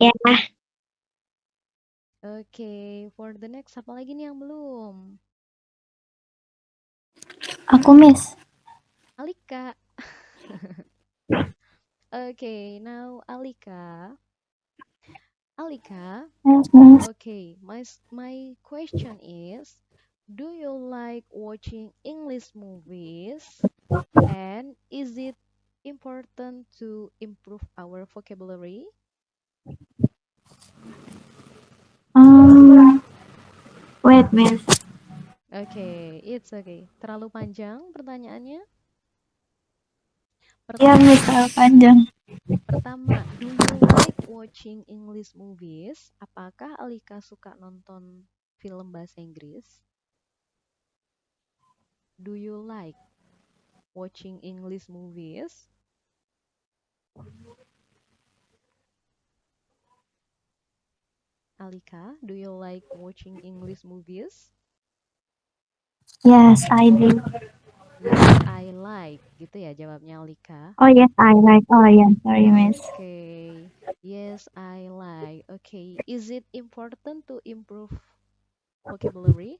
Ya, Oke, for the next, apa lagi nih yang belum? aku Miss. Alika. Oke, now Alika. Alika, Yes, Miss. okay, my question is, do you like watching English movies? And is it important to improve our vocabulary? Um, wait, Miss. Oke, it's okay. Terlalu panjang pertanyaannya? Ya, Miss, Pertama, panjang. Pertama, do you like watching English movies? Apakah Alika suka nonton film bahasa Inggris? Do you like watching English movies? Alika, do you like watching English movies? Yes, I do. Yes, I like. Gitu ya jawabnya Alika. Oh, yes, I like. Oh, yeah, sorry, Miss. Okay. Yes, I like. Okay. Is it important to improve vocabulary?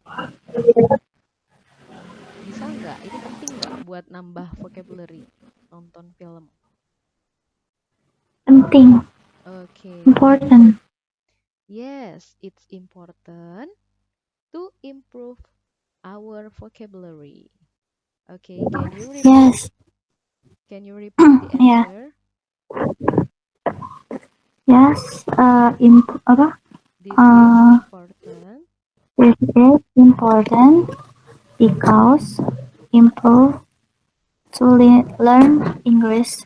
Bisa nggak? Ini penting nggak buat nambah vocabulary nonton film? Penting. Okay. Important. Yes, it's important to improve our vocabulary. Okay, Yes. can you repeat the Yeah. answer? Yes. Apa? This is Uh, important this is important because improve to learn English.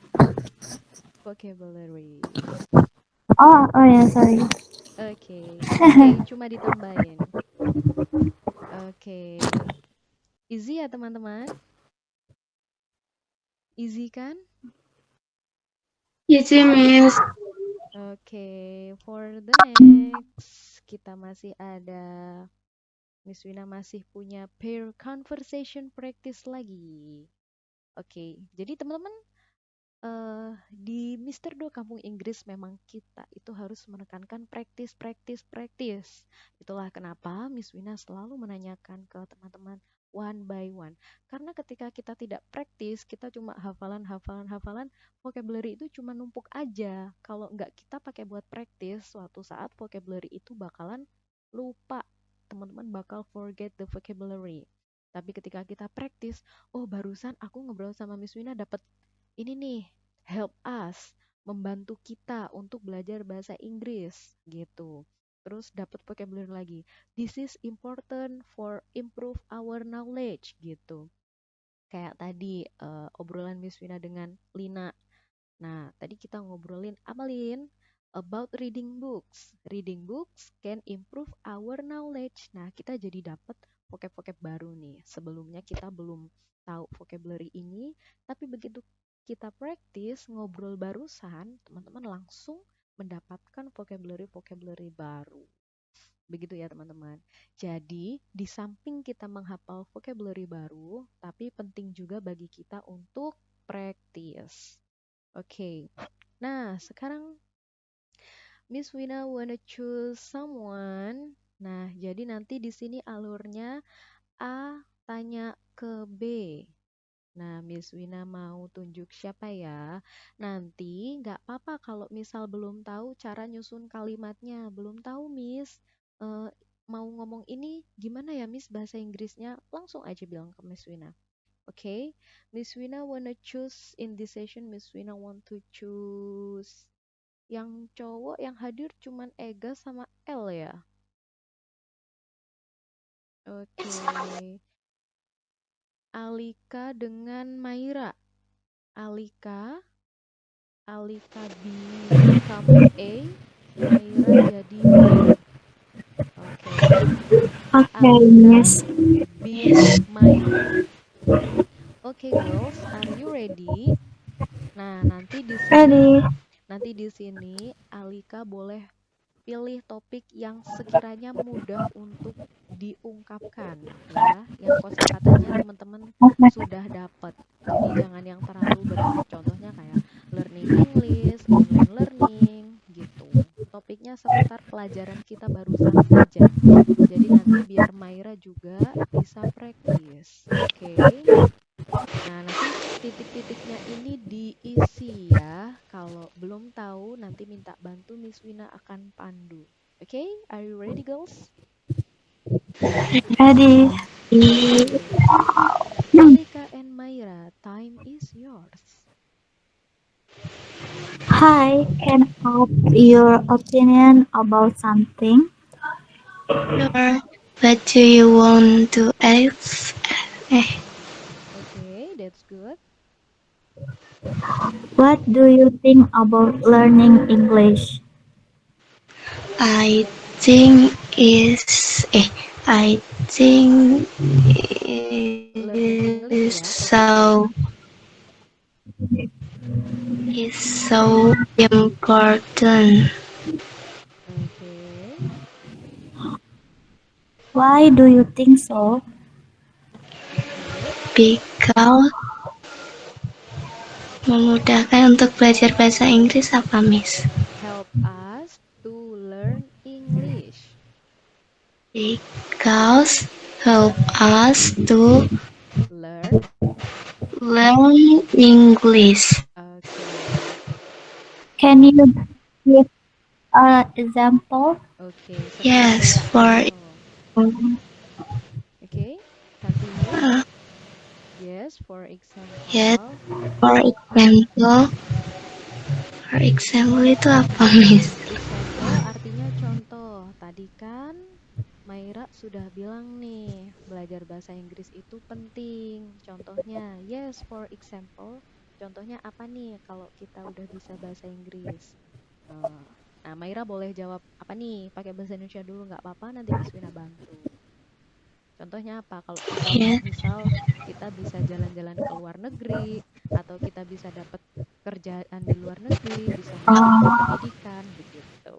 vocabulary. Oh, yeah, sorry. Okay, okay, cuma ditambahin. Okay. Easy ya teman-teman? Easy kan? Easy, Miss. Okay, for the next kita masih ada Miss Wina masih punya pair conversation practice lagi. Oke, jadi teman-teman di Mister Do Kampung Inggris memang kita itu harus menekankan praktis, praktis, praktis. Itulah kenapa Miss Wina selalu menanyakan ke teman-teman one by one. Karena ketika kita tidak praktis, kita cuma hafalan, hafalan, hafalan, vocabulary itu cuma numpuk aja. Kalau nggak kita pakai buat praktis, suatu saat vocabulary itu bakalan lupa. Teman-teman bakal forget the vocabulary. Tapi ketika kita praktis, oh barusan aku ngobrol sama Miss Wina dapat ini nih, help us, membantu kita untuk belajar bahasa Inggris gitu. Terus dapat vocabulary lagi. This is important for improve our knowledge gitu. Kayak tadi obrolan Miss Wina dengan Lina. Nah, tadi kita ngobrolin Amalin about reading books. Reading books can improve our knowledge. Nah, kita jadi dapat vocab-vocab baru nih. Sebelumnya kita belum tahu vocabulary ini, tapi begitu kita praktis ngobrol barusan, teman-teman langsung mendapatkan vocabulary-vocabulary baru. Begitu ya teman-teman. Jadi, di samping kita menghafal vocabulary baru, tapi penting juga bagi kita untuk praktis. Oke. Nah, sekarang Miss Wina wanna choose someone. Nah, jadi nanti di sini alurnya A tanya ke B. Nah, Miss Wina mau tunjuk siapa ya? Nanti nggak apa-apa kalau misal belum tahu cara nyusun kalimatnya. Belum tahu, Miss. Eh, mau ngomong ini gimana ya, Miss, bahasa Inggrisnya? Langsung aja bilang ke Miss Wina. Okay, Miss Wina wanna choose in this session. Miss Wina want to choose yang cowok yang hadir cuman Ega sama L ya. Oke, Alika dengan Maira. Alika, Alika become A, Maira jadi B. Oke, Okay, Alika Miss. be Maira. Oke, girls, are you ready? Nah, Ready. nanti di sini Alika boleh pilih topik yang sekiranya mudah untuk diungkapkan ya, yang kosakatanya teman-teman Okay. sudah dapat. Jadi jangan yang terlalu berat. Contohnya kayak learning English, online learning gitu. intinya seputar pelajaran kita barusan saja. Jadi nanti biar Maira juga bisa praktis. Oke. Nah, nanti titik-titiknya ini diisi ya. Kalau belum tahu, nanti minta bantu Miss Wina akan pandu. Oke, are you ready, girls? Ready? Okay. Alika and Maira, time is yours. Hi, can I have your opinion about something? Sure. What do you want to ask? Eh, Okay, that's good. What do you think about learning English? I think is I think Learning is English ya so topiknya. is so important Okay, Why do you think so? okay. because memudahkan untuk belajar bahasa Inggris apa, Miss? Help us to learn English. Because help us to Learn. learn English. Okay. Can you give an example? Okay, seperti Yes, for contoh. Okay, continue. uh, Yes, for yes, example. for example. For example itu apa, Miss? Example artinya contoh. Tadi kan Maira sudah bilang nih, belajar bahasa Inggris itu penting. Contohnya, yes, for example. Contohnya apa nih kalau kita udah bisa bahasa Inggris? Eh, Nah, Maira boleh jawab apa nih? Pakai bahasa Indonesia dulu nggak apa-apa, nanti Miss Wina bantu. Contohnya apa? Kalau kita Yes. misal kita bisa jalan-jalan ke luar negeri atau kita bisa dapat kerjaan di luar negeri, bisa melanjutkan Uh, pendidikan begitu.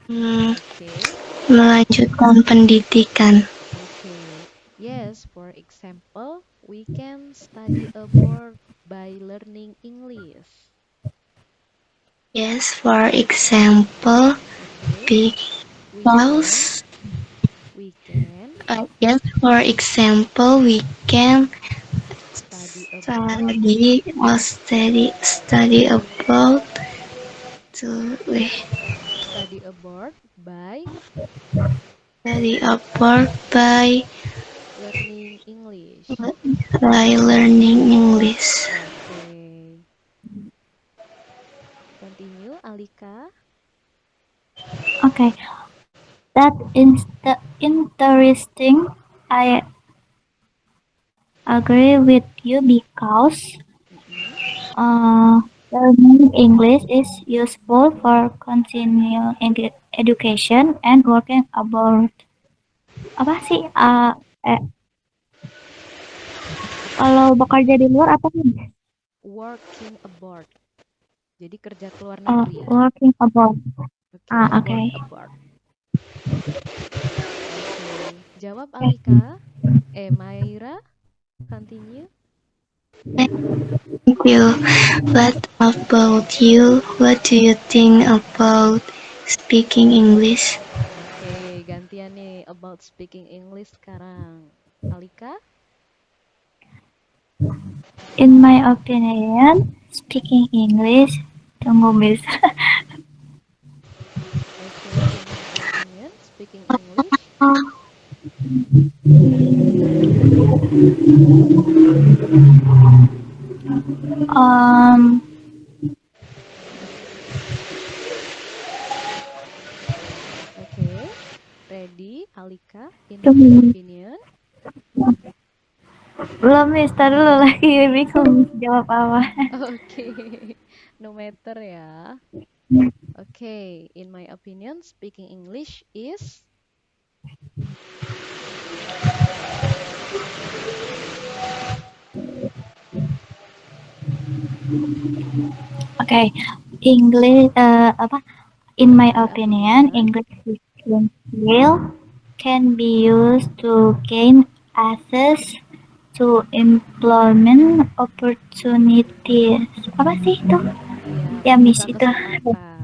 Hmm, Oke. melanjutkan pendidikan. Oke. Yes, for example, we can study abroad by learning English. Yes, for example, Oke. We can because we can yes, for example, we can study abroad study about to study abroad study abroad learning English. by learning English. Oke. Continue, Alika. okay, that is interesting. I agree with you because Mm-mm. uh, learning English is useful for continuing education and working abroad. Apa sih? Eh, Kalau bekerja di luar apa sih? Working abroad. Jadi kerja ke luar negeri. Working abroad. Oke, Oke. work abroad. Oke. Jawab Alika. Maira, continue. Thank you. What about you? What do you think about speaking English? Oke, gantian nih about speaking English sekarang. Alika? In my opinion, speaking English, tunggu Miss. Oke, in your opinion, speaking English. um, Oke, ready, Alika, in your tunggu. opinion. Belum Miss, tar dulu lagi bingung jawab apa. Oke, no matter ya. Oke, in my opinion, speaking English is Oke, English apa? In my in your opinion, opinion. English speaking skill can be used to gain access to employment opportunities. Apa sih itu? Iya, Ya Miss membuka itu. kesempatan.